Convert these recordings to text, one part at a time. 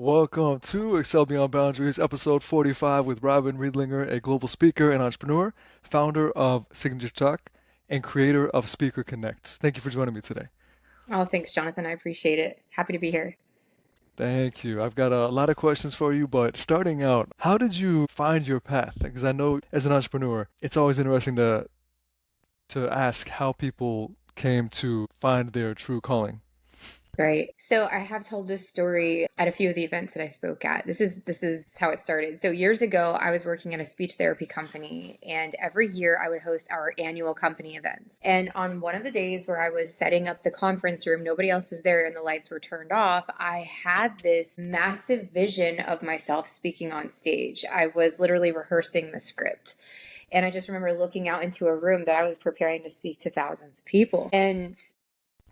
Welcome to Excel Beyond Boundaries, episode 45 with Robyn Riedlinger, a global speaker and entrepreneur, founder of Signature Talk, and creator of Speaker Connect. Thank you for joining me today. Oh, thanks, Jonathan. I appreciate it. Happy to be here. Thank you. I've got a lot of questions for you, but starting out, how did you find your path? Because I know as an entrepreneur, it's always interesting to ask how people came to find their true calling. Right. So I have told this story at a few of the events that I spoke at. This is how it started. So years ago, I was working at a speech therapy company, and every year I would host our annual company events. And on one of the days where I was setting up the conference room, nobody else was there and the lights were turned off, I had this massive vision of myself speaking on stage. I was literally rehearsing the script. And I just remember looking out into a room that I was preparing to speak to thousands of people. And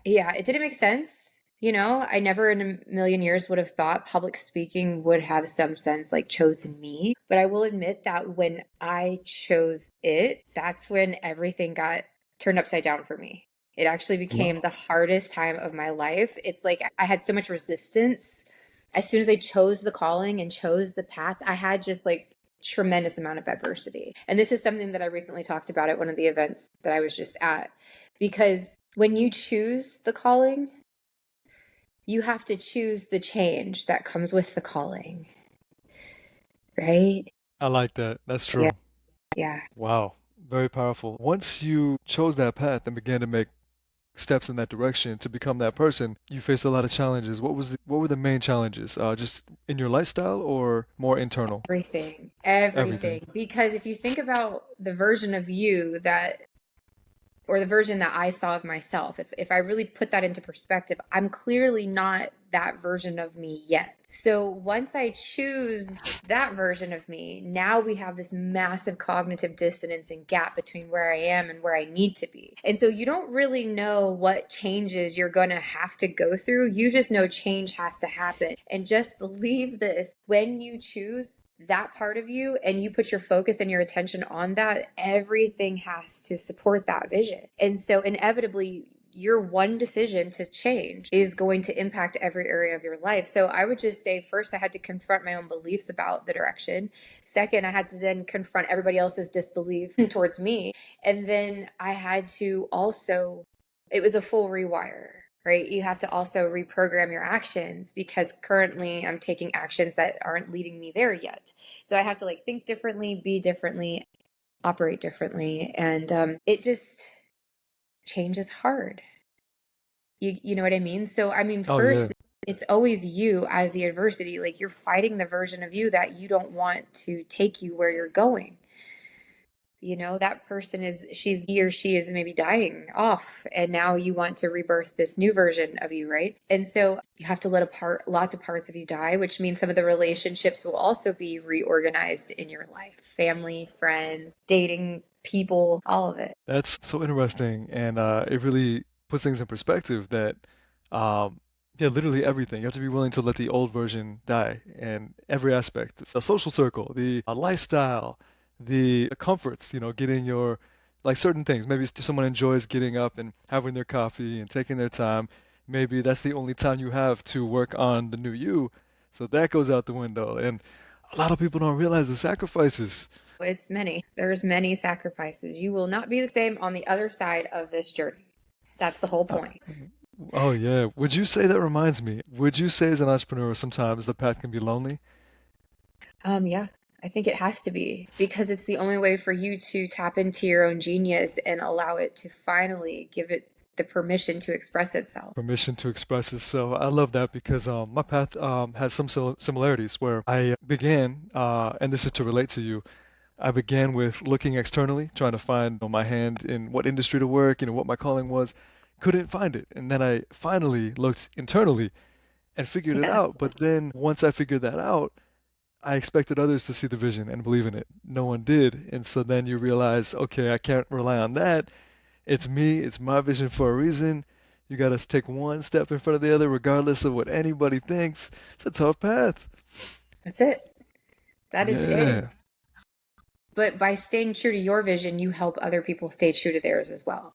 yeah, it didn't make sense. I never in a million years would have thought public speaking would have some sense like chosen me. But I will admit that when I chose it, that's when everything got turned upside down for me. It actually became the Wow. hardest time of my life. It's like I had so much resistance. As soon as I chose the calling and chose the path, I had just like tremendous amount of adversity. And this is something that I recently talked about at one of the events that I was just at. Because when you choose the calling, you have to choose the change that comes with the calling, right? I like that. That's Yeah, true. yeah. Wow. Very powerful. Once you chose that path and began to make steps in that direction to become that person, you faced a lot of challenges. What were the main challenges? Just in your lifestyle or more internal? Everything, Everything. everything. Because if you think about the version of you that or the version that I saw of myself, if I really put that into perspective, I'm clearly not that version of me yet. So once I choose that version of me, now we have this massive cognitive dissonance and gap between where I am and where I need to be. And so you don't really know what changes you're going to have to go through. You just know change has to happen. And just believe this, when you choose that part of you and you put your focus and your attention on that, everything has to support that vision. And so inevitably, your one decision to change is going to impact every area of your life. So I would just say, first, I had to confront my own beliefs about the direction. Second, I had to then confront everybody else's disbelief towards me. And then I had to also, it was a full rewire, right? You have to also reprogram your actions because currently I'm taking actions that aren't leading me there yet. So I have to like think differently, be differently, operate differently. And it just change is hard. You know what I mean? So I mean, Oh yeah. first, it's always you as the adversity. Like you're fighting the version of you that you don't want to take you where you're going. That person is, he or she is maybe dying off, and now you want to rebirth this new version of you, right? And so you have to let lots of parts of you die, which means some of the relationships will also be reorganized in your life: family, friends, dating, people, all of it. That's so interesting, and it really puts things in perspective that, um, yeah, literally everything. You have to be willing to let the old version die in every aspect. The social circle, the lifestyle, the comforts, getting your, like certain things. Maybe someone enjoys getting up and having their coffee and taking their time. Maybe that's the only time you have to work on the new you. So that goes out the window. And a lot of people don't realize the sacrifices. It's many. There's many sacrifices. You will not be the same on the other side of this journey. That's the whole Uh, point. Oh yeah. Would you say that reminds me? Would you say as an entrepreneur sometimes the path can be lonely? Yeah, I think it has to be because it's the only way for you to tap into your own genius and allow it to finally give it the permission to express itself. Permission to express itself. I love that because my path has some similarities where I began, and this is to relate to you. I began with looking externally, trying to find my hand in what industry to work, what my calling was. Couldn't find it, and then I finally looked internally and figured it Yeah, out. But then once I figured that out, I expected others to see the vision and believe in it. No one did. And so then you realize, okay, I can't rely on that. It's me, it's my vision for a reason. You got to take one step in front of the other, regardless of what anybody thinks. It's a tough path. that's it. That is it. Yeah. But by staying true to your vision, you help other people stay true to theirs as well.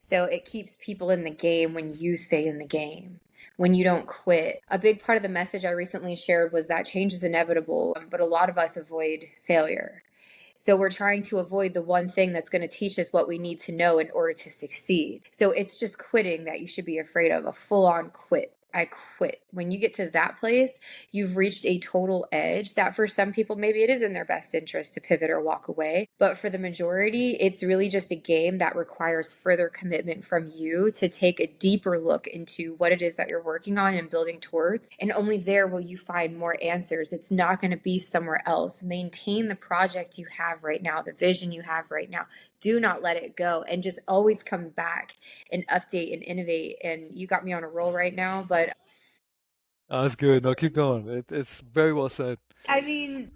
So it keeps people in the game when you stay in the game. when you don't quit. A big part of the message I recently shared was that change is inevitable, but a lot of us avoid failure. So we're trying to avoid the one thing that's going to teach us what we need to know in order to succeed. So it's just quitting that you should be afraid of, a full on quit. I quit. When you get to that place, you've reached a total edge that for some people, maybe it is in their best interest to pivot or walk away. But for the majority, it's really just a game that requires further commitment from you to take a deeper look into what it is that you're working on and building towards. And only there will you find more answers. It's not going to be somewhere else. Maintain the project you have right now, the vision you have right now. Do not let it go, and just always come back and update and innovate. And you got me on a roll right now, but That's good. No, keep going. It's very well said. I mean,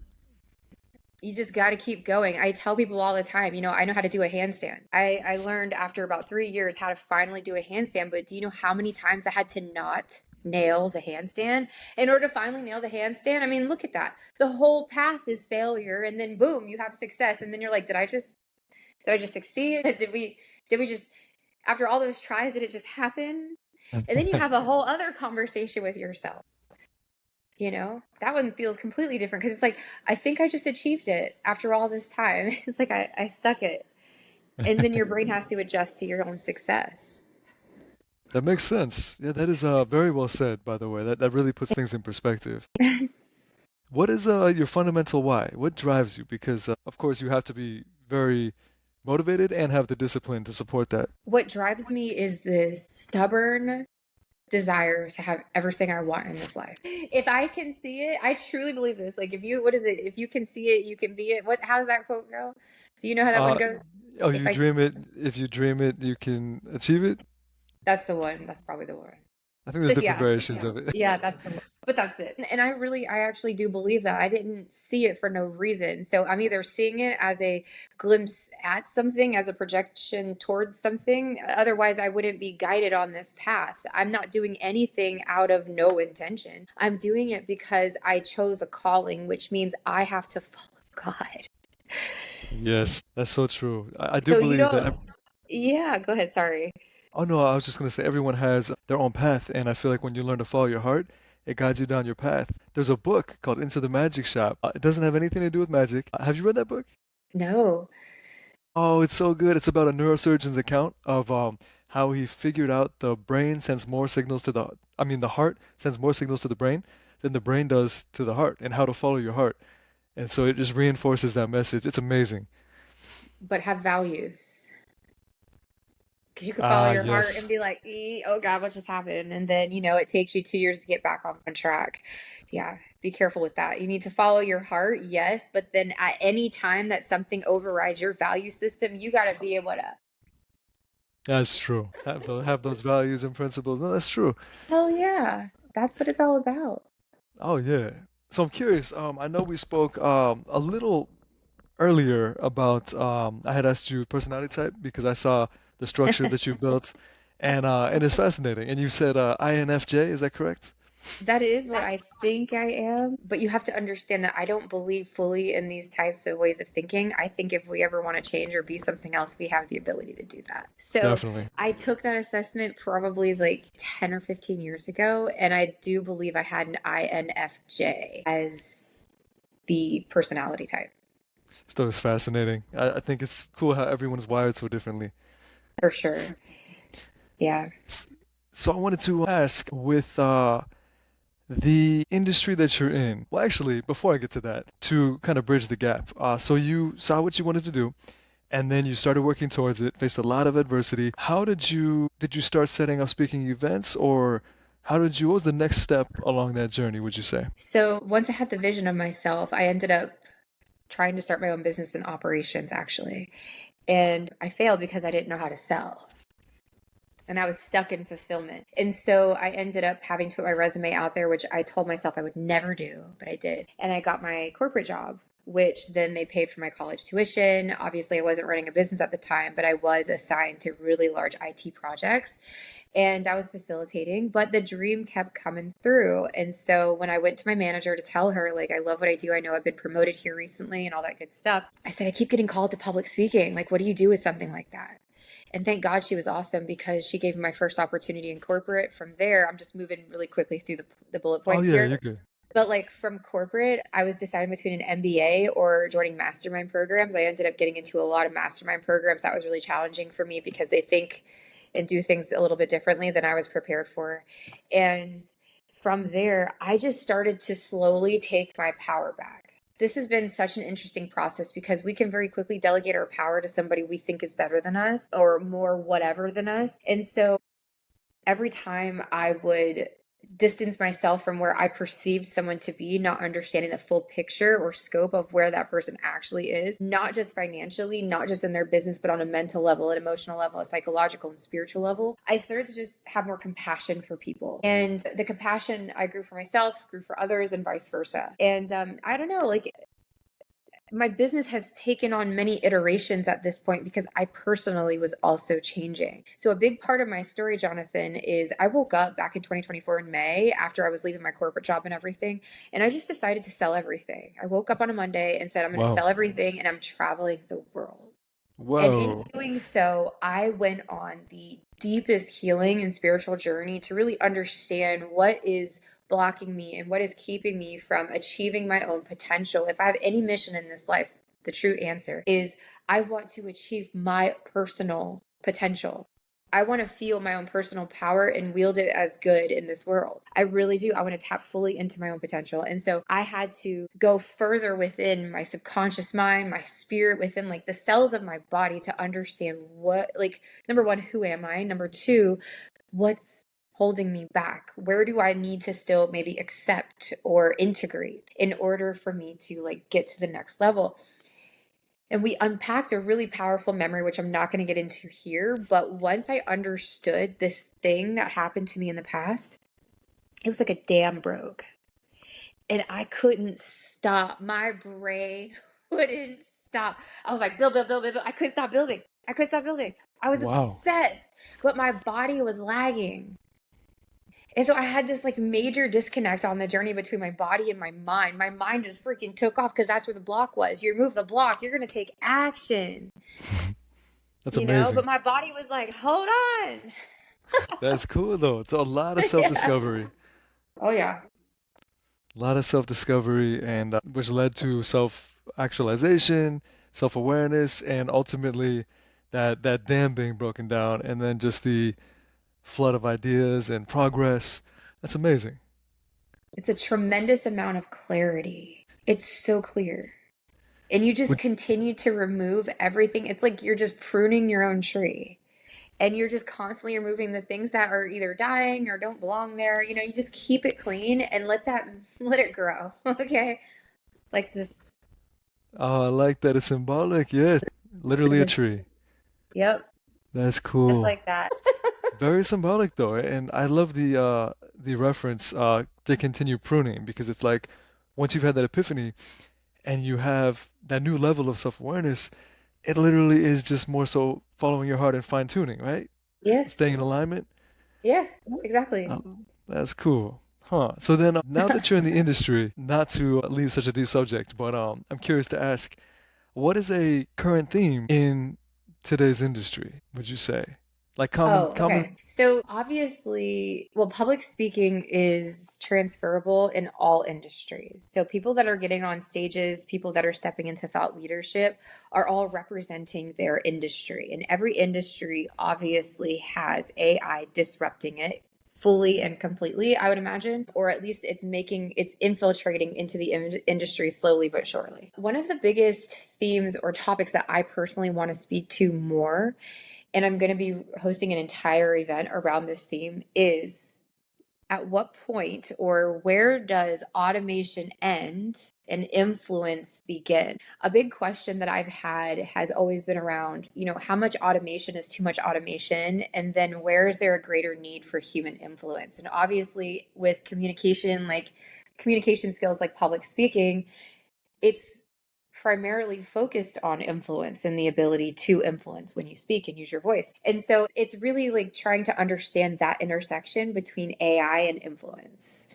you just got to keep going. I tell people all the time, I know how to do a handstand. I learned after about 3 years how to finally do a handstand, but do you know how many times I had to not nail the handstand in order to finally nail the handstand? I mean, look at that. The whole path is failure, and then boom, you have success. And then you're like, did I just succeed? Did we just, after all those tries, did it just happen? And then you have a whole other conversation with yourself. That one feels completely different because it's like, I think I just achieved it after all this time. It's like I stuck it. And then your brain has to adjust to your own success. That makes sense. Yeah, that is very well said, by the way. That really puts things in perspective. What is your fundamental why? What drives you? Because of course you have to be very motivated and have the discipline to support that. What drives me is this stubborn desire to have everything I want in this life. If I can see it, I truly believe this. Like what is it? If you can see it, you can be it. How's that quote go? Do you know how that one Uh, goes? oh, If you I, dream it. If you dream it, you can achieve it. that's the one. That's probably the one. I think there's But different yeah, variations of it. yeah, that's the one. But that's it. And I actually do believe that. I didn't see it for no reason. So I'm either seeing it as a glimpse at something, as a projection towards something. Otherwise, I wouldn't be guided on this path. I'm not doing anything out of no intention. I'm doing it because I chose a calling, which means I have to follow God. Yes, that's so true. I do So you believe that. don't, yeah, go ahead. Sorry. Oh no, I was just gonna say everyone has their own path, and I feel like when you learn to follow your heart, it guides you down your path. There's a book called Into the Magic Shop. It doesn't have anything to do with magic. Have you read that book? No. Oh, it's so good. It's about a neurosurgeon's account of how he figured out the brain sends more signals to the heart sends more signals to the brain than the brain does to the heart, and how to follow your heart. And so it just reinforces that message. It's amazing. But have values. Because you could follow Ah, your heart and yes. be like, oh God, what just happened? And then, it takes you 2 years to get back on track. Yeah, be careful with that. You need to follow your heart, yes, but then at any time that something overrides your value system, you got to be able to, That's true. Have those values and principles. No, that's true. hell yeah, that's what it's all about. Oh yeah. So I'm curious. I know we spoke a little earlier about I had asked you personality type because I saw the structure that you built, and it's fascinating. And you said INFJ. Is that correct? That is what I think I am, but you have to understand that I don't believe fully in these types of ways of thinking. I think if we ever want to change or be something else, we have the ability to do that. So Definitely. I took that assessment probably like 10 or 15 years ago, and I do believe I had an INFJ as the personality type. Stuff is fascinating. I think it's cool how everyone's wired so differently. For sure. Yeah. S- So I wanted to ask with the industry that you're in. Well, actually, before I get to that, to kind of bridge the gap. So you saw what you wanted to do, and then you started working towards it, faced a lot of adversity. How did you start setting up speaking events, or what was the next step along that journey, would you say? So once I had the vision of myself, I ended up trying to start my own business in operations, actually. And I failed because I didn't know how to sell. And I was stuck in fulfillment. And so I ended up having to put my resume out there, which I told myself I would never do, but I did. And I got my corporate job, which then they paid for my college tuition. Obviously, I wasn't running a business at the time, but I was assigned to really large IT projects and I was facilitating, but the dream kept coming through. And so when I went to my manager to tell her, like, I love what I do, I know I've been promoted here recently and all that good stuff, I said, I keep getting called to public speaking. Like, what do you do with something like that? And thank God she was awesome because she gave me my first opportunity in corporate. From there, I'm just moving really quickly through the bullet Oh points yeah, here. you're good. But like from corporate, I was deciding between an MBA or joining mastermind programs. I ended up getting into a lot of mastermind programs. That was really challenging for me because they think and do things a little bit differently than I was prepared for. And from there, I just started to slowly take my power back. This has been such an interesting process because we can very quickly delegate our power to somebody we think is better than us or more whatever than us. And so every time I would distance myself from where I perceived someone to be, not understanding the full picture or scope of where that person actually is, not just financially, not just in their business, but on a mental level, an emotional level, a psychological and spiritual level, I started to just have more compassion for people. And the compassion I grew for myself, grew for others, and vice versa. And I don't know, like my business has taken on many iterations at this point because I personally was also changing. So, a big part of my story, Jonathan, is I woke up back in 2024 in May after I was leaving my corporate job and everything, and I just decided to sell everything. I woke up on a Monday and said, I'm going to Wow. sell everything and I'm traveling the world. And in Whoa. doing so, I went on the deepest healing and spiritual journey to really understand what is blocking me and what is keeping me from achieving my own potential. If I have any mission in this life, the true answer is I want to achieve my personal potential. I want to feel my own personal power and wield it as good in this world. I really do. I want to tap fully into my own potential. And so I had to go further within my subconscious mind, my spirit, within like the cells of my body to understand what, like, number one, who am I? Number two, what's holding me back? Where do I need to still maybe accept or integrate in order for me to like get to the next level? And we unpacked a really powerful memory, which I'm not going to get into here. But once I understood this thing that happened to me in the past, it was like a dam broke. And I couldn't stop. My brain wouldn't stop. I was like, build, build, build, build, build. I couldn't stop building. I couldn't stop building. I was Wow. obsessed, but my body was lagging. And so I had this like major disconnect on the journey between my body and my mind. My mind just freaking took off because that's where the block was. You remove the block, you're going to take action, That's you know? But amazing. my body was like, hold on. That's cool though. It's a lot of Yeah. self-discovery. Oh, yeah. A lot of self-discovery and which led to self-actualization, self-awareness, and ultimately that dam being broken down, and then just the flood of ideas and progress. That's amazing. It's a tremendous amount of clarity. It's so clear. And you just Would, continue to remove everything. It's like you're just pruning your own tree. And you're just constantly removing the things that are either dying or don't belong there. You know, you just keep it clean and let it grow. Okay. Like this. oh, I like that it's symbolic. Yeah, literally a This. tree. Yep. That's Just cool. like that. Very symbolic though, and I love the reference to continue pruning because it's like once you've had that epiphany and you have that new level of self-awareness, it literally is just more so following your heart and fine-tuning, right? Yes. Staying in alignment. Yeah, exactly. Uh, that's cool. Huh. So then, now that you're in the industry, not to leave such a deep subject, but I'm curious to ask, what is a current theme in today's industry, would you say? Like Oh, common. okay. So obviously, well, public speaking is transferable in all industries. So people that are getting on stages, people that are stepping into thought leadership are all representing their industry. And every industry obviously has AI disrupting it fully and completely, I would imagine, or at least it's infiltrating into the industry slowly but surely. One of the biggest themes or topics that I personally want to speak to more, and I'm going to be hosting an entire event around this theme, is at what point or where does automation end and influence begin? A big question that I've had has always been around, you know, how much automation is too much automation? And then where is there a greater need for human influence? And obviously, with communication skills like public speaking, it's primarily focused on influence and the ability to influence when you speak and use your voice. And so it's really like trying to understand that intersection between AI and influence.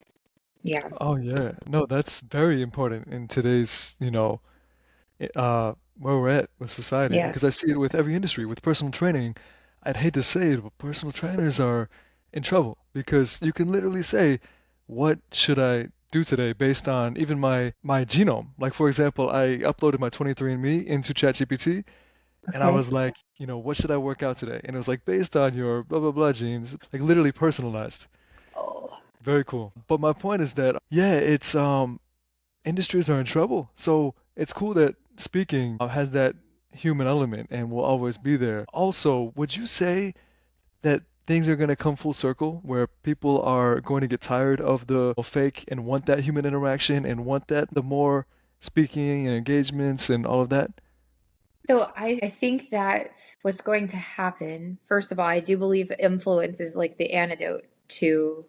Yeah. Oh yeah. No, that's very important in today's, where we're at with society Yeah. because I see it with every industry, with personal training. I'd hate to say it, but personal trainers are in trouble because you can literally say, what should I do today based on even my genome? Like for example, I uploaded my 23andMe into ChatGPT and I Okay. was like, what should I work out today? And it was like based on your blah blah blah genes, like literally personalized. Oh. Very cool. But my point is that yeah, it's industries are in trouble. So it's cool that speaking has that human element and will always be there. Also, would you say that things are going to come full circle where people are going to get tired of the fake and want that human interaction and want that the more speaking and engagements and all of that? So I think that what's going to happen, first of all, I do believe influence is like the antidote to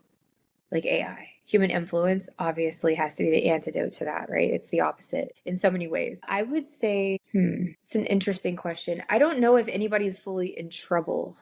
like AI. Human influence obviously has to be the antidote to that, right? It's the opposite in so many ways. I would say, it's an interesting question. I don't know if anybody's fully in trouble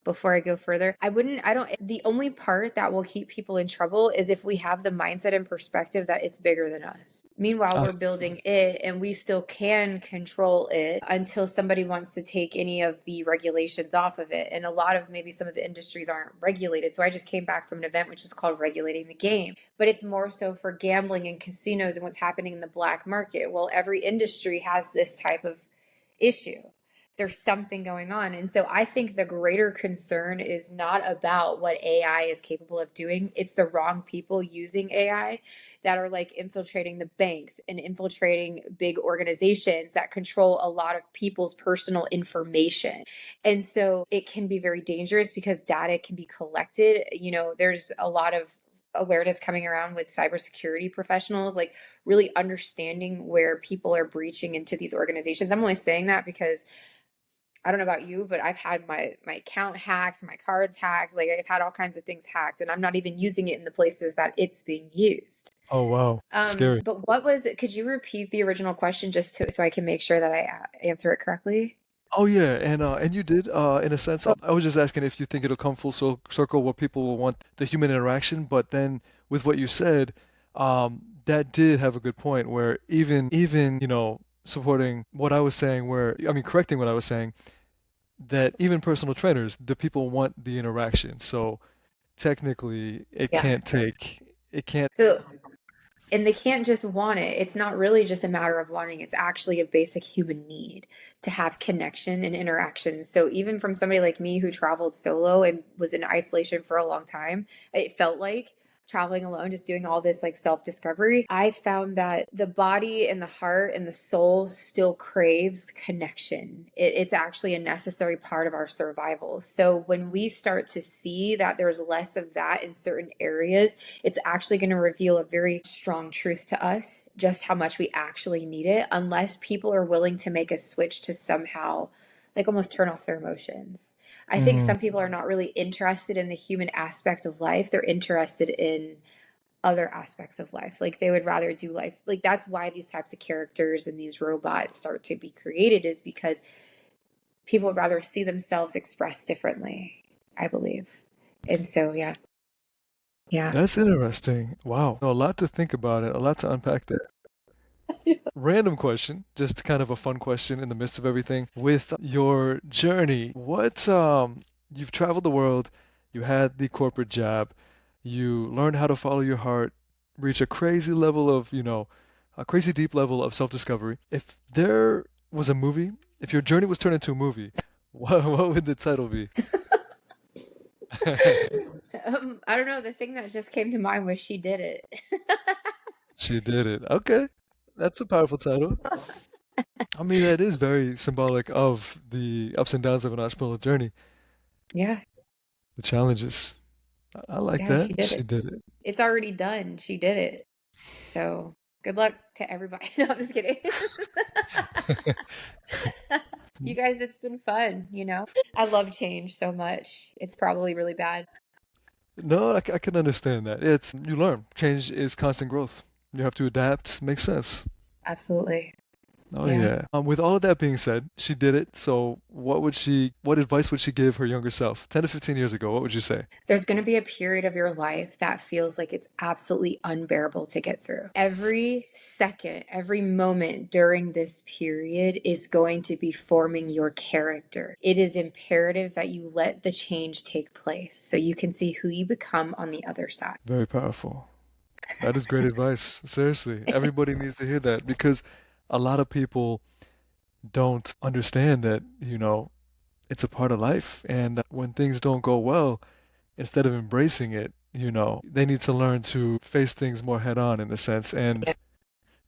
before I go further. I don't, the only part that will keep people in trouble is if we have the mindset and perspective that it's bigger than us. Meanwhile, I we're building it and we still can control it until somebody wants to take any of the regulations off of it. And a lot of maybe some of the industries aren't regulated. So I just came back from an event which is called Regulating the Game, but it's more so for gambling and casinos and what's happening in the black market. Well, every industry has this type of issue. There's something going on. And so I think the greater concern is not about what AI is capable of doing. It's the wrong people using AI that are like infiltrating the banks and infiltrating big organizations that control a lot of people's personal information. And so it can be very dangerous because data can be collected. There's a lot of awareness coming around with cybersecurity professionals, like really understanding where people are breaching into these organizations. I'm only saying that because I don't know about you, but I've had my account hacked, my cards hacked, like I've had all kinds of things hacked, and I'm not even using it in the places that it's being used. Oh wow, scary. But what was it? Could you repeat the original question so I can make sure that I answer it correctly? Oh yeah, and you did in a sense. Oh, I was just asking if you think it'll come full circle where people will want the human interaction, but then with what you said, that did have a good point where even supporting what I was saying, where I mean correcting what I was saying, that even personal trainers, the people want the interaction. So technically, yeah. it can't. So and they can't just want it. It's not really just a matter of wanting. It's actually a basic human need to have connection and interaction. So even from somebody like me who traveled solo and was in isolation for a long time, it felt like traveling alone, just doing all this like self-discovery, I found that the body and the heart and the soul still craves connection. It's actually a necessary part of our survival. So when we start to see that there's less of that in certain areas, it's actually going to reveal a very strong truth to us, just how much we actually need it, unless people are willing to make a switch to somehow like almost turn off their emotions. I think Mm, some people are not really interested in the human aspect of life. They're interested in other aspects of life. Like they would rather do life. Like that's why these types of characters and these robots start to be created, is because people would rather see themselves expressed differently, I believe. And so, yeah. Yeah. that's interesting. Wow, a lot to think about it, a lot to unpack there. Random question, just kind of a fun question in the midst of everything. With your journey, you've traveled the world, you had the corporate job, you learned how to follow your heart, reach a crazy level of, a crazy deep level of self-discovery. If there was a movie, if your journey was turned into a movie, what would the title be? I don't know. The thing that just came to mind was She Did It. She did it. Okay, that's a powerful title. I mean, that is very symbolic of the ups and downs of an entrepreneurial journey, Yeah. the challenges. I like Yeah, that. she did She it. did it. It's already done. She did it. So good luck to everybody. No, I'm just kidding. You guys, it's been fun. I love change so much. It's probably really bad. No, I can understand that. You learn. Change is constant growth. You have to adapt. Makes sense. Absolutely. Oh Yeah. yeah. With all of that being said, she did it. So what advice would she give her younger self? 10 to 15 years ago, what would you say? There's going to be a period of your life that feels like it's absolutely unbearable to get through. Every second, every moment during this period is going to be forming your character. It is imperative that you let the change take place so you can see who you become on the other side. Very powerful. That is great advice. Seriously, everybody needs to hear that because a lot of people don't understand that, it's a part of life. And when things don't go well, instead of embracing it, they need to learn to face things more head on in a sense. And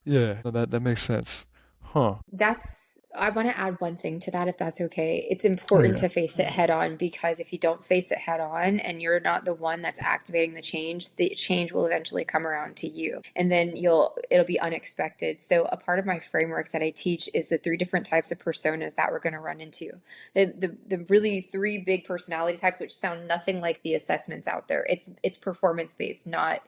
yeah, no, that makes sense. Huh. That's I want to add one thing to that, if that's okay. It's Oh important yeah. to face it head on because if you don't face it head on and you're not the one that's activating the change will eventually come around to you. And then it'll be unexpected. So a part of my framework that I teach is the three different types of personas that we're going to run into. The really three big personality types, which sound nothing like the assessments out there. It's performance based, not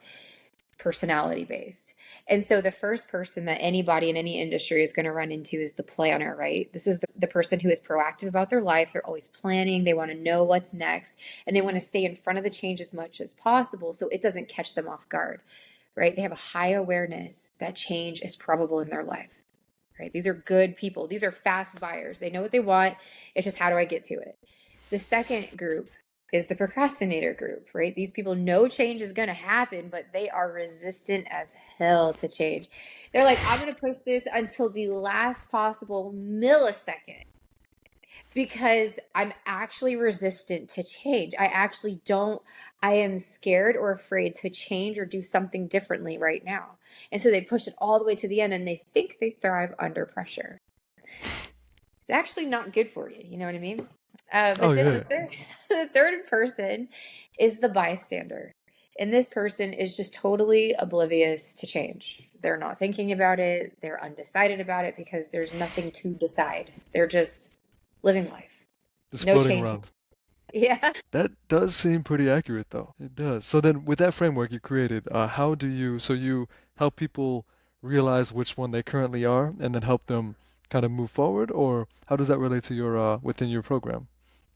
personality based. And so the first person that anybody in any industry is going to run into is the planner, right? This is the person who is proactive about their life. They're always planning. They want to know what's next and they want to stay in front of the change as much as possible so it doesn't catch them off guard, right? They have a high awareness that change is probable in their life, right? These are good people. These are fast buyers. They know what they want. It's just how do I get to it? The second group is the procrastinator group, right? These people know change is going to happen, but they are resistant as hell to change. They're like, I'm going to push this until the last possible millisecond because I'm actually resistant to change. I am scared or afraid to change or do something differently right now. And so they push it all the way to the end and they think they thrive under pressure. It's actually not good for you. You know what I mean? Oh But then yeah. the third person is the bystander. And this person is just totally oblivious to change. They're not thinking about it. They're undecided about it because there's nothing to decide. They're just living life. Just No floating change. around. Yeah. That does seem pretty accurate though. It does. So then with that framework you created, so you help people realize which one they currently are and then help them kind of move forward, or how does that relate to your within your program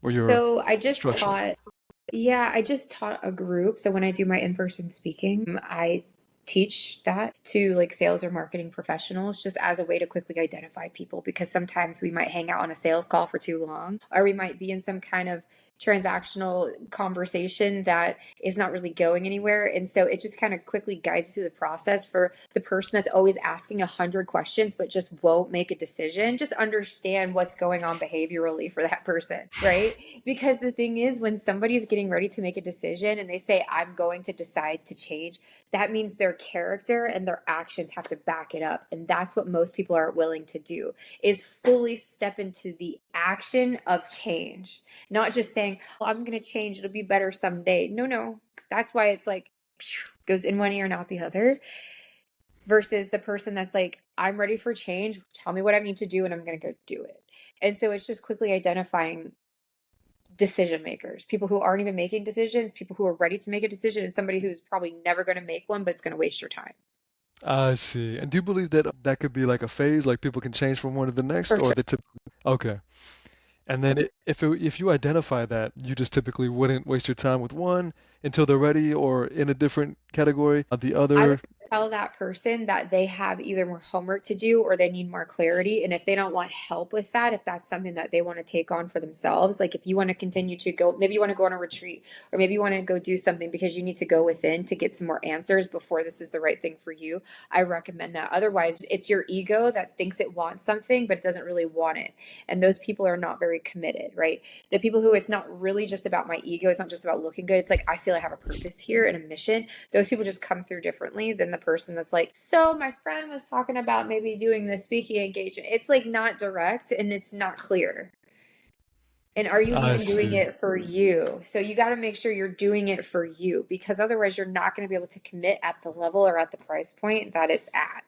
or your So structure? I just taught a group. So when I do my in-person speaking, I teach that to like sales or marketing professionals just as a way to quickly identify people because sometimes we might hang out on a sales call for too long or we might be in some kind of transactional conversation that is not really going anywhere. And so it just kind of quickly guides you through the process for the person that's always asking 100 questions but just won't make a decision. Just understand what's going on behaviorally for that person, right? Because the thing is, when somebody's getting ready to make a decision and they say, I'm going to decide to change, that means their character and their actions have to back it up. And that's what most people aren't willing to do is fully step into the action of change, not just saying, well, I'm going to change. It'll be better someday. No, no. That's why it's like goes in one ear and out the other versus the person that's like, I'm ready for change. Tell me what I need to do and I'm going to go do it. And so it's just quickly identifying decision makers, people who aren't even making decisions, people who are ready to make a decision, and somebody who's probably never going to make one, but it's going to waste your time. I see. And do you believe that that could be like a phase, like people can change from one to the next, For or sure. they typically? Okay. And then if you identify that, you just typically wouldn't waste your time with one until they're ready, or in a different category, the I would other. tell that person that they have either more homework to do or they need more clarity. And if they don't want help with that, if that's something that they want to take on for themselves, like if you want to continue to go, maybe you want to go on a retreat or maybe you want to go do something because you need to go within to get some more answers before this is the right thing for you, I recommend that. Otherwise, it's your ego that thinks it wants something, but it doesn't really want it. And those people are not very committed, right? The people who it's not really just about my ego, it's not just about looking good. It's like, I feel I have a purpose here and a mission. Those people just come through differently than the person that's like, so my friend was talking about maybe doing this speaking engagement. It's like not direct and it's not clear. And are you I even doing see. it for you? So you got to make sure you're doing it for you because otherwise you're not going to be able to commit at the level or at the price point that it's at.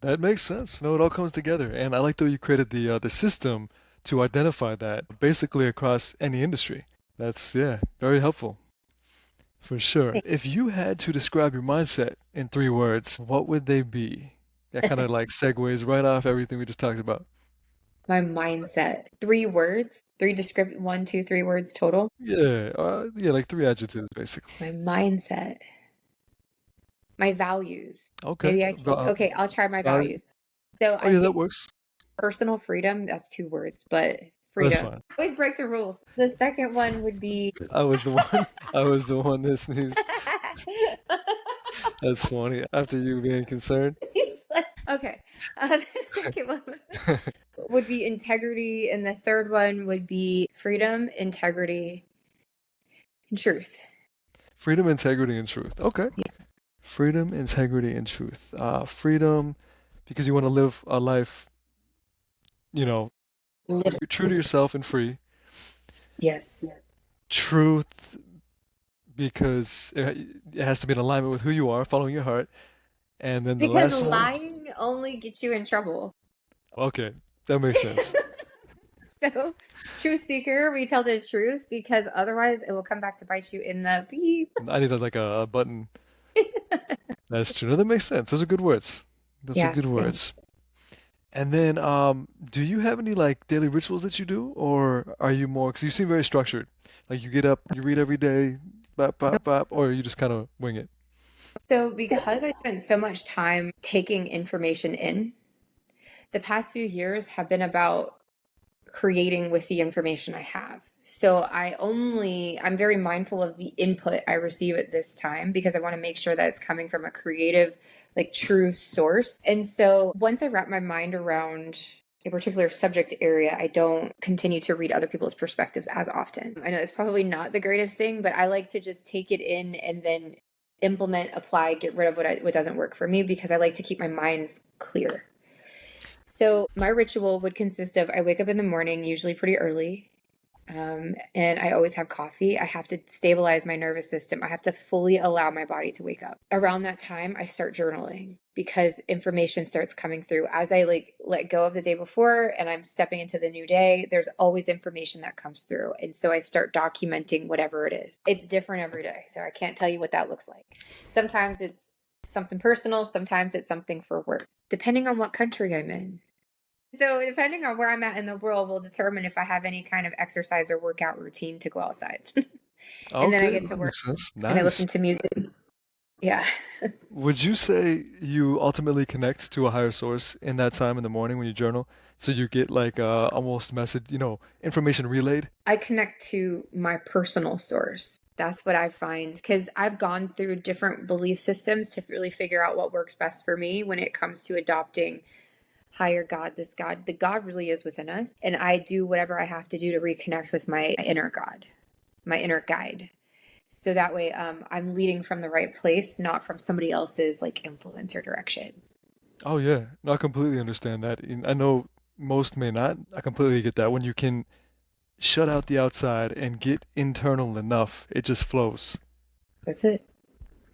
That makes sense. No, it all comes together, and I like the way you created the system to identify that basically across any industry. That's yeah, very helpful for sure. If you had to describe your mindset in 3 words, what would they be? That kind of like segues right off everything we just talked about. My mindset. 3 words, three descript 1, 2, 3 words total. Yeah, like three adjectives basically. My mindset. My values. Okay. Maybe I can, okay, I'll try my Value. values. So Oh I yeah, that think works. personal freedom, that's 2 words, but That's freedom. fine. Always break the rules. The second one would be I was the one. I was the one that sneezed. That's funny. After you being concerned. He's like, okay. The second one would be integrity, and the third one would be freedom, integrity, and truth. Freedom, integrity, and truth. Okay. Yeah, Freedom, integrity, and truth. Freedom, because you want to live a life, you know, literally. you're true to yourself and free. Yes. Truth, because it has to be in alignment with who you are, following your heart. And then the Because last one, lying only gets you in trouble. okay, that makes sense. So, truth seeker, we tell the truth because otherwise it will come back to bite you in the beep. I need like a button. That's true. No, that makes sense. Those are good words. Those are Yeah, good thanks. words. And then, do you have any like daily rituals that you do, or are you more? Because you seem very structured. Like you get up, you read every day, bop, bop, bop, or you just kind of wing it. So, because I spent so much time taking information in, the past few years have been about creating with the information I have. So I'm very mindful of the input I receive at this time because I want to make sure that it's coming from a creative, like true source. And so once I wrap my mind around a particular subject area, I don't continue to read other people's perspectives as often. I know it's probably not the greatest thing, but I like to just take it in and then implement, apply, get rid of what doesn't work for me because I like to keep my minds clear. So my ritual would consist of I wake up in the morning, usually pretty early, and I always have coffee. I have to stabilize my nervous system. I have to fully allow my body to wake up. Around that time, I start journaling because information starts coming through as I like let go of the day before and I'm stepping into the new day. There's always information that comes through, and so I start documenting whatever it is. It's different every day, so I can't tell you what that looks like. Sometimes it's something personal, sometimes it's something for work, depending on what country I'm in. So, depending on where I'm at in the world, will determine if I have any kind of exercise or workout routine to go outside. And then I Okay, get to that work makes sense. and I Nice. listen to music. Yeah. Would you say you ultimately connect to a higher source in that time in the morning when you journal? So you get like almost message, information relayed? I connect to my personal source. That's what I find because I've gone through different belief systems to really figure out what works best for me when it comes to adopting higher God, this God. The God really is within us. And I do whatever I have to do to reconnect with my inner God, my inner guide. So that way, I'm leading from the right place, not from somebody else's like influence or direction. Oh yeah, no, I completely understand that. And I know most may not. I completely get that. When you can shut out the outside and get internal enough, it just flows. That's it.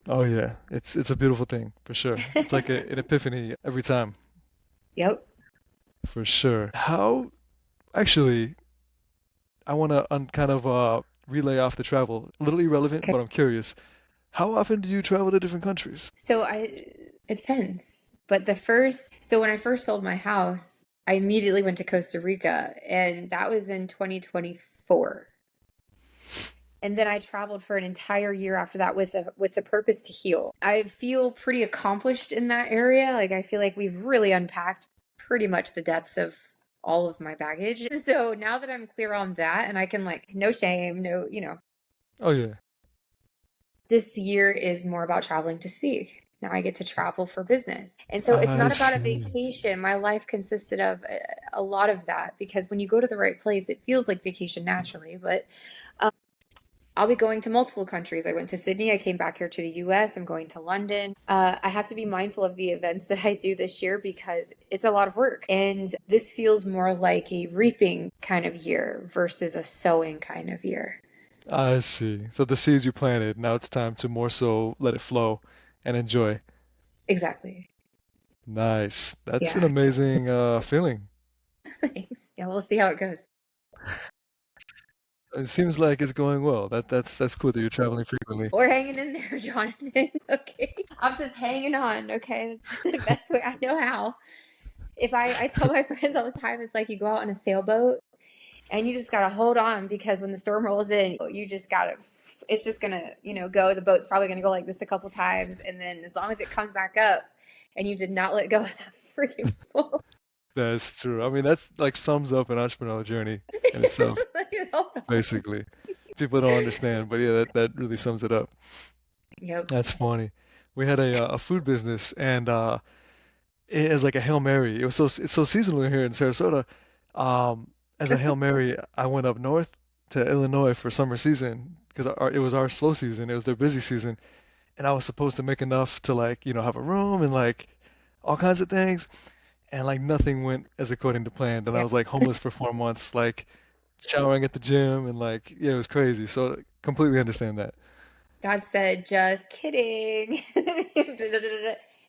Oh yeah, it's a beautiful thing for sure. It's like an epiphany every time, Yep. for sure. How actually, I want to kind of relay off the travel. A little irrelevant, Okay. but I'm curious. How often do you travel to different countries? It depends. But so when I first sold my house, I immediately went to Costa Rica, and that was in 2024. And then I traveled for an entire year after that with the purpose to heal. I feel pretty accomplished in that area. Like I feel like we've really unpacked pretty much the depths of all of my baggage. So now that I'm clear on that and I can like no shame, Oh yeah, this year is more about traveling to speak. Now I get to travel for business. And so it's I not about a see. vacation. My life consisted of a lot of that because when you go to the right place, it feels like vacation naturally. But I'll be going to multiple countries. I went to Sydney. I came back here to the US. I'm going to London. I have to be mindful of the events that I do this year because it's a lot of work. And this feels more like a reaping kind of year versus a sowing kind of year. I see. So the seeds you planted, now it's time to more so let it flow and enjoy. Exactly. Nice. That's an Yeah. amazing feeling. Thanks. Yeah, we'll see how it goes. It seems like it's going well. That's cool that you're traveling frequently. We're hanging in there, Jonathan. Okay. I'm just hanging on. Okay. That's the best way I know how. I tell my friends all the time, it's like you go out on a sailboat and you just got to hold on because when the storm rolls in, you just got to, it's just going to, go. The boat's probably going to go like this a couple times. And then as long as it comes back up and you did not let go of that freaking boat, That's true. I mean, that's like sums up an entrepreneurial journey in itself, just hold on. basically. People don't understand, but yeah, that really sums it up. Yep. That's funny. We had a food business, and it is like a Hail Mary. It's so seasonal here in Sarasota. As a Hail Mary, I went up north to Illinois for summer season because it was our slow season. It was their busy season, and I was supposed to make enough to like have a room and like all kinds of things, and like nothing went as according to plan. And I Yeah. was like homeless for 4 months, like showering at the gym, and like yeah, it was crazy. So completely understand that. God said, just kidding.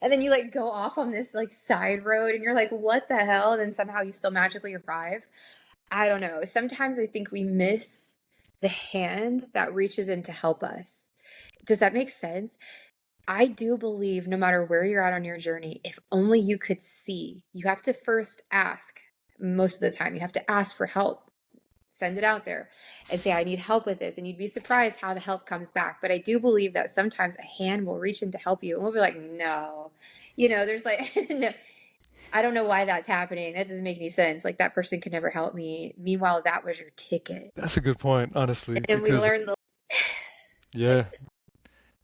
And then you like go off on this like side road and you're like, what the hell? And then somehow you still magically arrive. I don't know. Sometimes I think we miss the hand that reaches in to help us. Does that make sense? I do believe no matter where you're at on your journey, if only you could see, you have to first ask. Most of the time, you have to ask for help, send it out there and say, I need help with this. And you'd be surprised how the help comes back. But I do believe that sometimes a hand will reach in to help you and we'll be like, no, there's like, no, I don't know why that's happening. That doesn't make any sense. Like that person could never help me. Meanwhile, that was your ticket. That's a good point, honestly, And we because learned the yeah,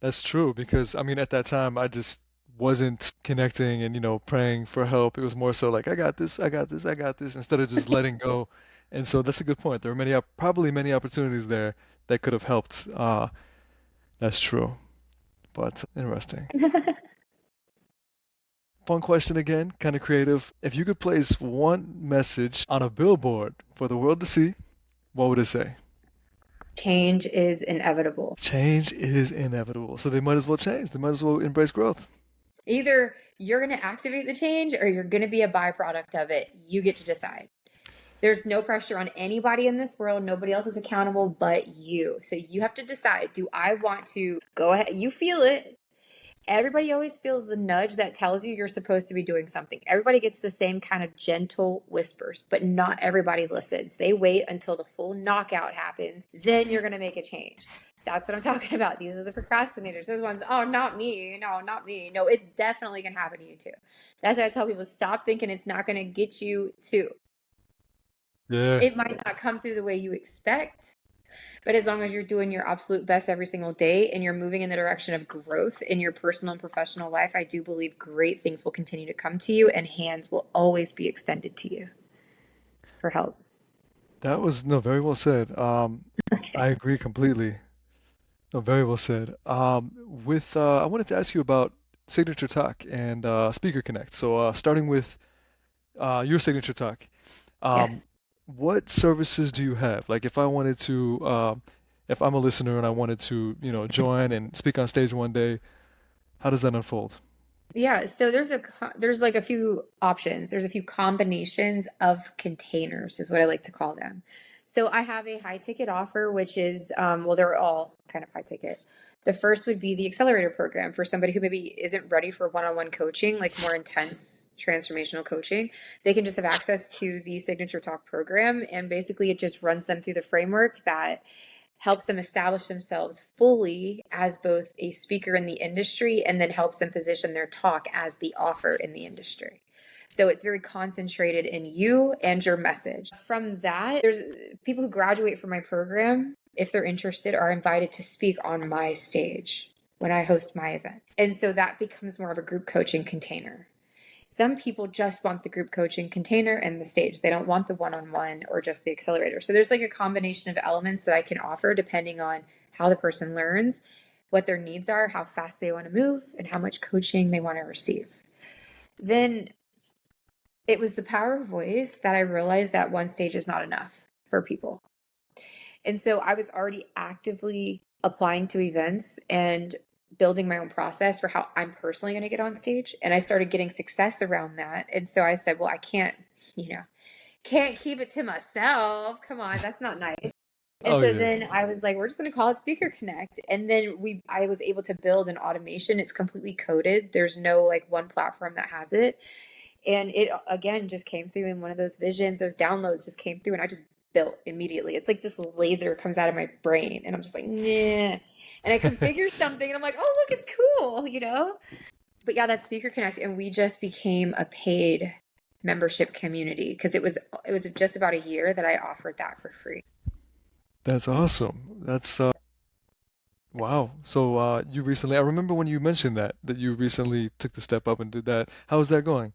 that's true. Because I mean, at that time, I just wasn't connecting and praying for help. It was more so like, I got this, I got this, I got this, instead of just letting go. And so that's a good point. There were probably many opportunities there that could have helped. That's true, but interesting. Fun question again, kind of creative. If you could place one message on a billboard for the world to see, what would it say? change is inevitable. Change is inevitable. So they might as well change. They might as well embrace growth. Either you're going to activate the change or you're going to be a byproduct of it. You get to decide. There's no pressure on anybody in this world. Nobody else is accountable but you. So you have to decide, do I want to go ahead? You feel it. Everybody always feels the nudge that tells you you're supposed to be doing something. Everybody gets the same kind of gentle whispers, but not everybody listens. They wait until the full knockout happens. Then you're going to make a change. That's what I'm talking about. These are the procrastinators. Those ones, oh, not me. No, not me. No, it's definitely going to happen to you too. That's why I tell people, stop thinking it's not going to get you too. Yeah, It might not come through the way you expect, but as long as you're doing your absolute best every single day and you're moving in the direction of growth in your personal and professional life, I do believe great things will continue to come to you and hands will always be extended to you for help. that was no, very well said. I agree completely. No, very well said. With I wanted to ask you about Signature Talk and Speaker Connect. So starting with your Signature Talk, um, Yes. what services do you have? Like if I wanted to, if I'm a listener and I wanted to, join and speak on stage one day, how does that unfold? Yeah, so there's like a few options. There's a few combinations of containers is what I like to call them. So I have a high ticket offer, which is well, they're all kind of high ticket. The first would be the accelerator program for somebody who maybe isn't ready for one-on-one coaching, like more intense transformational coaching. They can just have access to the Signature Talk program, and basically it just runs them through the framework that helps them establish themselves fully as both a speaker in the industry and then helps them position their talk as the offer in the industry. So it's very concentrated in you and your message. From that, there's people who graduate from my program, if they're interested, are invited to speak on my stage when I host my event. And so that becomes more of a group coaching container. Some people just want the group coaching container and the stage. They don't want the one-on-one or just the accelerator. So there's like a combination of elements that I can offer depending on how the person learns, what their needs are, how fast they want to move, and how much coaching they want to receive. Then it was the power of voice that I realized that one stage is not enough for people. And so I was already actively applying to events and building my own process for how I'm personally going to get on stage. And I started getting success around that. And so I said, well, I can't, can't keep it to myself. Come on, that's not nice. And Oh so yeah. then I was like, we're just going to call it Speaker Connect. And then I was able to build an automation. It's completely coded. There's no like one platform that has it. And it again just came through in one of those visions, those downloads just came through and I just built immediately. It's like this laser comes out of my brain and I'm just like, nah. And I configure something and I'm like, oh, look, it's cool, you know? But yeah, that's Speaker Connect. And we just became a paid membership community because it was just about a year that I offered that for free. That's awesome. That's wow. So you recently, I remember when you mentioned that you recently took the step up and did that. How is that going?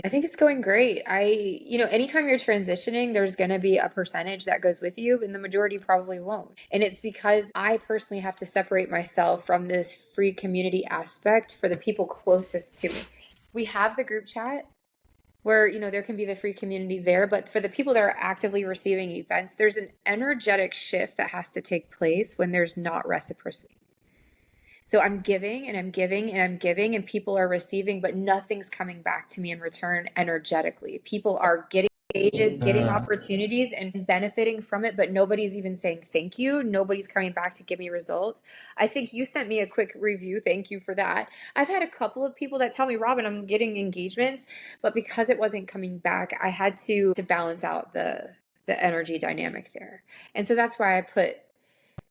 I think it's going great. Anytime you're transitioning, there's going to be a percentage that goes with you, and the majority probably won't. And it's because I personally have to separate myself from this free community aspect for the people closest to me. We have the group chat where, there can be the free community there, but for the people that are actively receiving events, there's an energetic shift that has to take place when there's not reciprocity. So I'm giving and I'm giving and I'm giving, and people are receiving, but nothing's coming back to me in return energetically. People are getting stages, getting Uh, opportunities, and benefiting from it, but nobody's even saying thank you. Nobody's coming back to give me results. I think you sent me a quick review. Thank you for that. I've had a couple of people that tell me, Robyn, I'm getting engagements, but because it wasn't coming back, I had to balance out the energy dynamic there. And so that's why I put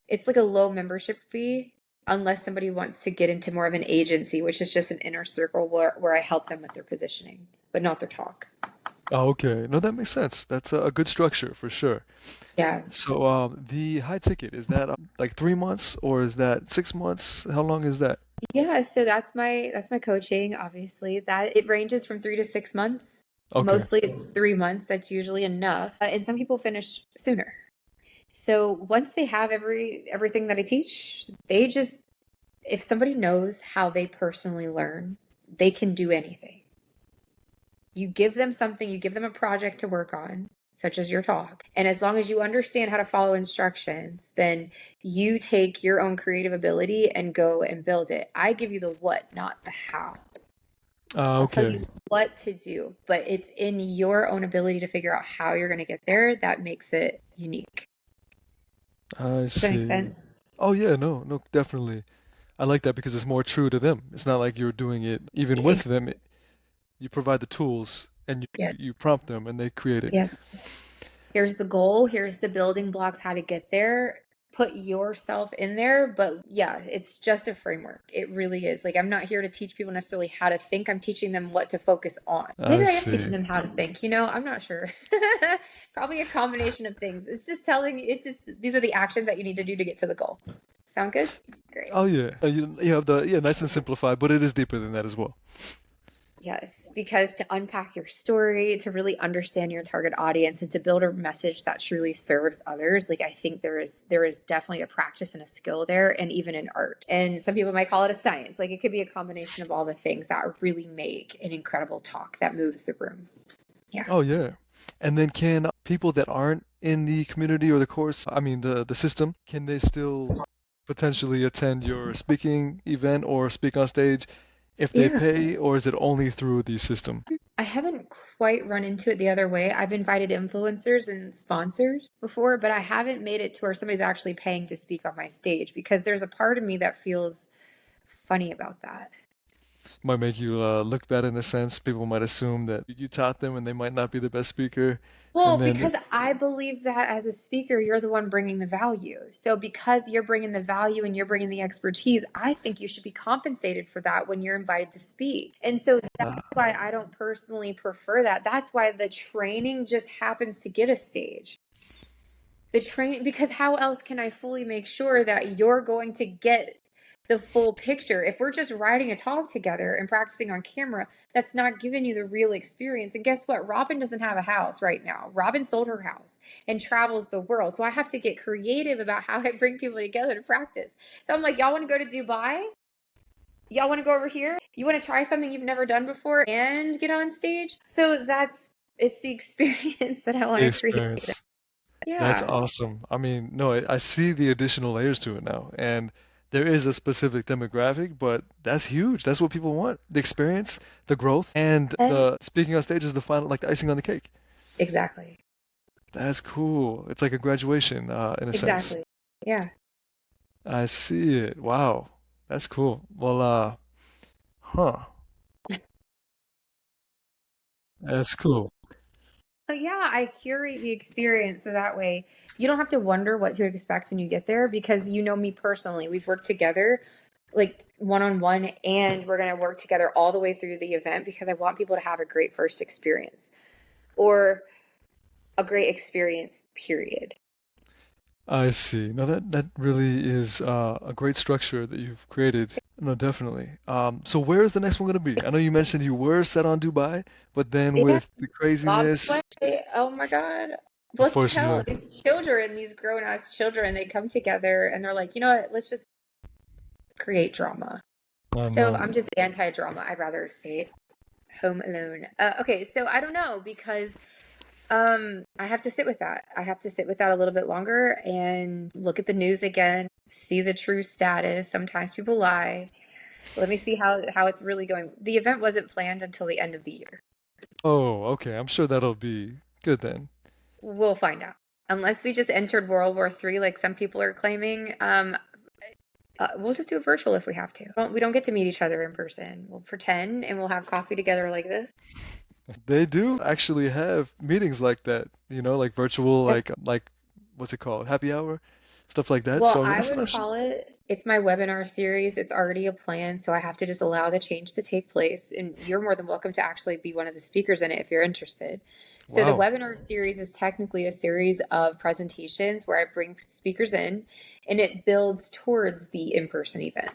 it's like a low membership fee unless somebody wants to get into more of an agency, which is just an inner circle where I help them with their positioning, but not their talk. oh, okay. No, that makes sense. That's a good structure for sure. Yeah. So the high ticket, is that like 3 months or is that 6 months? How long is that? Yeah, so that's my coaching, obviously. That it ranges from 3 to 6 months. Okay. Mostly it's 3 months. That's usually enough. And some people finish sooner. So once they have everything that I teach, they just if somebody knows how they personally learn, they can do anything. You give them something, you give them a project to work on, such as your talk. And as long as you understand how to follow instructions, then you take your own creative ability and go and build it. I give you the what, not the how. I'll tell Okay. you what to do, but it's in your own ability to figure out how you're going to get there that makes it unique. I Does that make see. sense? Oh yeah, no, no, definitely. I like that because it's more true to them. It's not like you're doing it even with Ex- them. You provide the tools and Yeah. you prompt them and they create it. Yeah. Here's the goal, here's the building blocks, how to get there. Put yourself in there, but yeah, it's just a framework. It really is. Like, I'm not here to teach people necessarily how to think. I'm teaching them what to focus on. I Maybe I am teaching see. them how to think, I'm not sure. Probably a combination of things. It's just it's just these are the actions that you need to do to get to the goal. Sound good? Great. Oh yeah. You have the, yeah, nice and simplified, but it is deeper than that as well. Yes, because to unpack your story, to really understand your target audience and to build a message that truly serves others, like I think there is definitely a practice and a skill there and even an art. And some people might call it a science. Like it could be a combination of all the things that really make an incredible talk that moves the room. Yeah. Oh yeah. And then can people that aren't in the community or the course, I mean the system, can they still potentially attend your speaking event or speak on stage if they Yeah. pay, or is it only through the system? I haven't quite run into it the other way. I've invited influencers and sponsors before, but I haven't made it to where somebody's actually paying to speak on my stage because there's a part of me that feels funny about that. Might make you look bad in a sense. People might assume that you taught them and they might not be the best speaker. Well, And then, because I believe that as a speaker, you're the one bringing the value. So, because you're bringing the value and you're bringing the expertise, I think you should be compensated for that when you're invited to speak. And so that's uh, why I don't personally prefer that. That's why the training just happens to get a stage. The training, because how else can I fully make sure that you're going to get the full picture? If we're just writing a talk together and practicing on camera, that's not giving you the real experience. And guess what? Robyn doesn't have a house right now. Robyn sold her house and travels the world. So I have to get creative about how I bring people together to practice. So I'm like, y'all want to go to Dubai? Y'all want to go over here? You want to try something you've never done before and get on stage? So it's the experience that I want the to create. experience. That's Yeah. awesome. I mean, no, I see the additional layers to it now. And there is a specific demographic, but that's huge. That's what people want. The experience, the growth, and And the speaking on stage is the final, like the icing on the cake. exactly. That's cool. It's like a graduation, in a sense. Exactly. Yeah. I see it. Wow. That's cool. Well, huh. That's cool. But yeah, I curate the experience so that way you don't have to wonder what to expect when you get there because you know me personally. We've worked together like one on one, and we're going to work together all the way through the event because I want people to have a great first experience or a great experience, period. I see. No, that really is a great structure that you've created. No, definitely. So where is the next one going to be? I know you mentioned you were set on Dubai, but then Yeah, with the Bob craziness, Sway. Oh my God. What the hell? unfortunately. These children, these grown ass children, they come together and they're like, you know what? Let's just create drama. I So know. I'm just anti drama. I'd rather stay home alone. Okay, so I don't know because I have to sit with that. I have to sit with that a little bit longer and look at the news again, see the true status. Sometimes people lie. Let me see how it's really going. The event wasn't planned until the end of the year. Oh, okay. I'm sure that'll be good then. We'll find out. Unless we just entered World War III, like some people are claiming, we'll just do it virtual if we have to. We don't get to meet each other in person. We'll pretend and we'll have coffee together like this. They do actually have meetings like that, like virtual, like what's it called? Happy hour, stuff like that. Well, So I that's would actually, call it's my webinar series. It's already a plan, so I have to just allow the change to take place. And you're more than welcome to actually be one of the speakers in it if you're interested. So the wow. webinar series is technically a series of presentations where I bring speakers in and it builds towards the in-person event.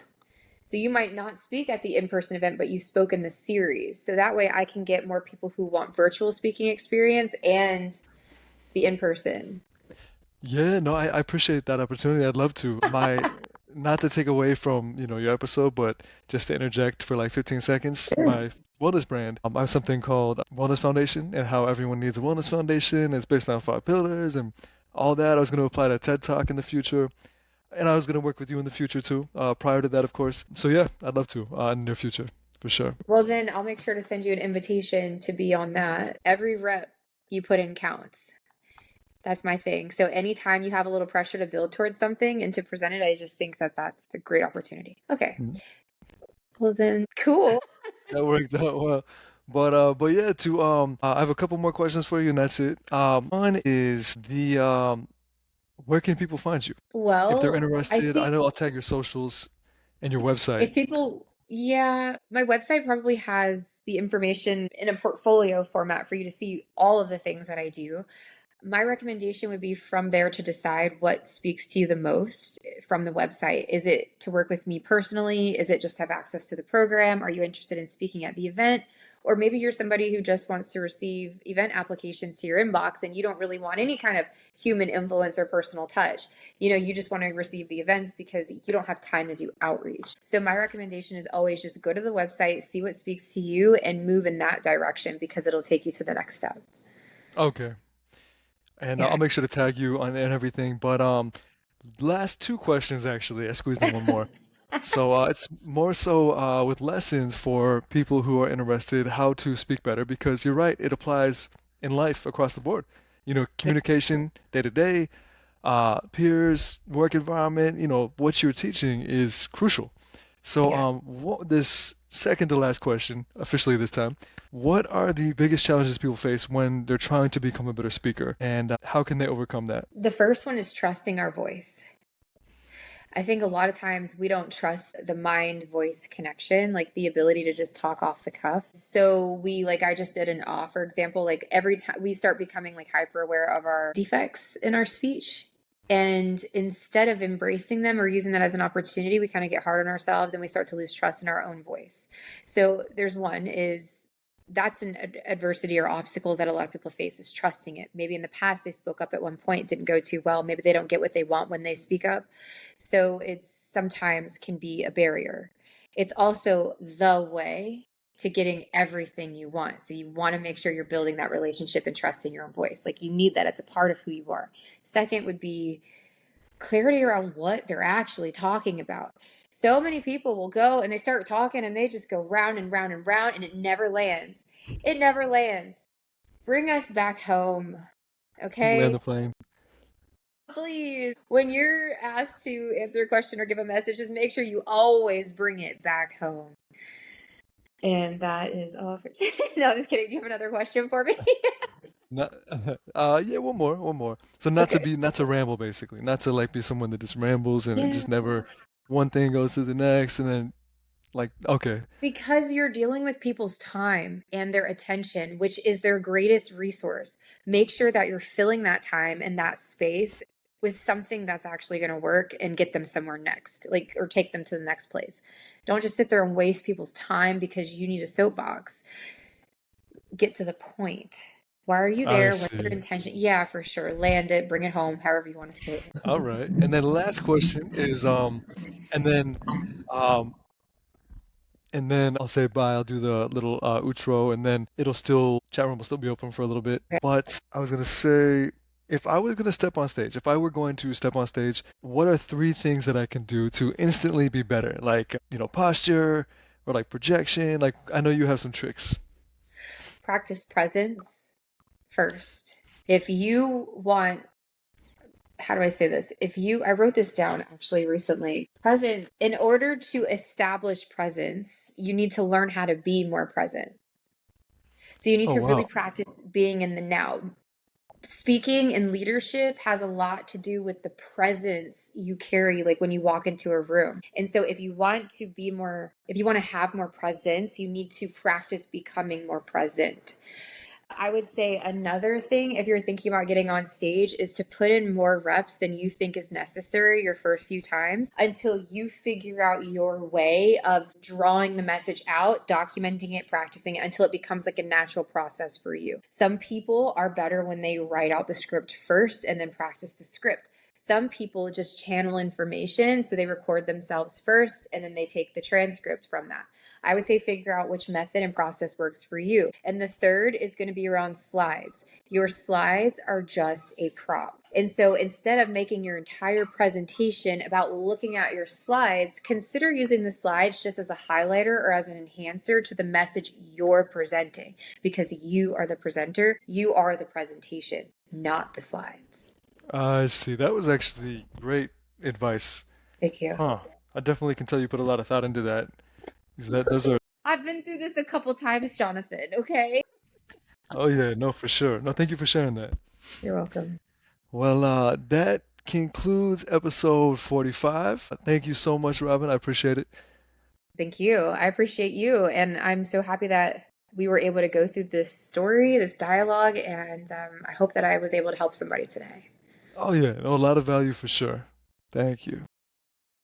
So you might not speak at the in-person event, but you spoke in the series. So that way I can get more people who want virtual speaking experience and the in-person. Yeah, no, I appreciate that opportunity. I'd love to. Not to take away from, your episode, but just to interject for like 15 seconds, Sure. my wellness brand, I have something called Wellness Foundation and how everyone needs a wellness foundation. It's based on 5 pillars and all that. I was going to apply to TED Talk in the future, and I was going to work with you in the future too, prior to that, of course. So yeah, I'd love to, in the near future, for sure. Well, then I'll make sure to send you an invitation to be on that. Every rep you put in counts. That's my thing. So anytime you have a little pressure to build towards something and to present it, I just think that that's a great opportunity. Okay. Mm. Well, then, cool. That worked out well. But yeah, I have a couple more questions for you, and that's it. One is where can people find you if they're Well, I interested? I think know I'll tag your socials and your website. if people, yeah, my website probably has the information in a portfolio format for you to see all of the things that I do. My recommendation would be from there to decide what speaks to you the most from the website. Is it to work with me personally? Is it just have access to the program? Are you interested in speaking at the event? Or maybe you're somebody who just wants to receive event applications to your inbox and you don't really want any kind of human influence or personal touch. You just want to receive the events because you don't have time to do outreach. So my recommendation is always just go to the website, see what speaks to you, and move in that direction because it'll take you to the next step. Okay. And I'll Yeah. make sure to tag you on and everything. But last two questions actually. I squeezed in one more. So it's more so with lessons for people who are interested how to speak better because you're right, it applies in life across the board. Communication day to day, peers, work environment, what you're teaching is crucial. So, Yeah. this second to last question, officially this time, what are the biggest challenges people face when they're trying to become a better speaker, and how can they overcome that? The first one is trusting our voice. I think a lot of times we don't trust the mind voice connection, like the ability to just talk off the cuff. So like I just did an off, for example, like every time we start becoming like hyper aware of our defects in our speech. And instead of embracing them or using that as an opportunity, we kind of get hard on ourselves and we start to lose trust in our own voice. So there's one is that's an adversity or obstacle that a lot of people face is trusting it. Maybe in the past they spoke up at one point, didn't go too well. Maybe they don't get what they want when they speak up. So it's sometimes can be a barrier. It's also the way to getting everything you want. So you want to make sure you're building that relationship and trust in your own voice. Like you need that. It's a part of who you are. Second would be clarity around what they're actually talking about. So many people will go and they start talking and they just go round and round and round and it never lands. It never lands. Bring us back home. Land Okay? the plane. Please, when you're asked to answer a question or give a message, just make sure you always bring it back home. And that is all for No, I'm just kidding. Do you have another question for me? Not, yeah, one more. So Okay. not to ramble basically, not to like be someone that just rambles and it Yeah. just never one thing goes to the next and then like okay. Because you're dealing with people's time and their attention, which is their greatest resource. Make sure that you're filling that time and that space with something that's actually going to work and get them somewhere next, like, or take them to the next place. Don't just sit there and waste people's time because you need a soapbox. Get to the point. Why are you I there? What's your see. intention? Yeah, for sure. Land it, bring it home, however you want to say All it. right. And then last question is and then um and then I'll say bye. I'll do the little outro, and then it'll still chat room will still be open for a little bit. Okay. But I was gonna say, if I was gonna step on stage, if I were going to step on stage, what are three things that I can do to instantly be better? Like, posture or like projection. Like, I know you have some tricks. Practice presence first. If you want, how do I say this? I wrote this down actually recently. Present, in order to establish presence, you need to learn how to be more present. So you need Oh to really wow. practice being in the now. Speaking and leadership has a lot to do with the presence you carry, like when you walk into a room. And so if you want to have more presence, you need to practice becoming more present. I would say another thing, if you're thinking about getting on stage, is to put in more reps than you think is necessary your first few times until you figure out your way of drawing the message out, documenting it, practicing it until it becomes like a natural process for you. Some people are better when they write out the script first and then practice the script. Some people just channel information, so they record themselves first and then they take the transcript from that. I would say figure out which method and process works for you. And the third is going to be around slides. Your slides are just a prop. And so instead of making your entire presentation about looking at your slides, consider using the slides just as a highlighter or as an enhancer to the message you're presenting, because you are the presenter, you are the presentation, not the slides. I see. That was actually great advice. Thank you. Huh. I definitely can tell you put a lot of thought into that. Is that those are I've been through this a couple times, Jonathan, okay? Oh yeah, no, for sure. No, thank you for sharing that. You're welcome. Well, that concludes episode 45. Thank you so much, Robin. I appreciate it. Thank you. I appreciate you. And I'm so happy that we were able to go through this story, this dialogue, and I hope that I was able to help somebody today. Oh yeah, no, a lot of value for sure. Thank you.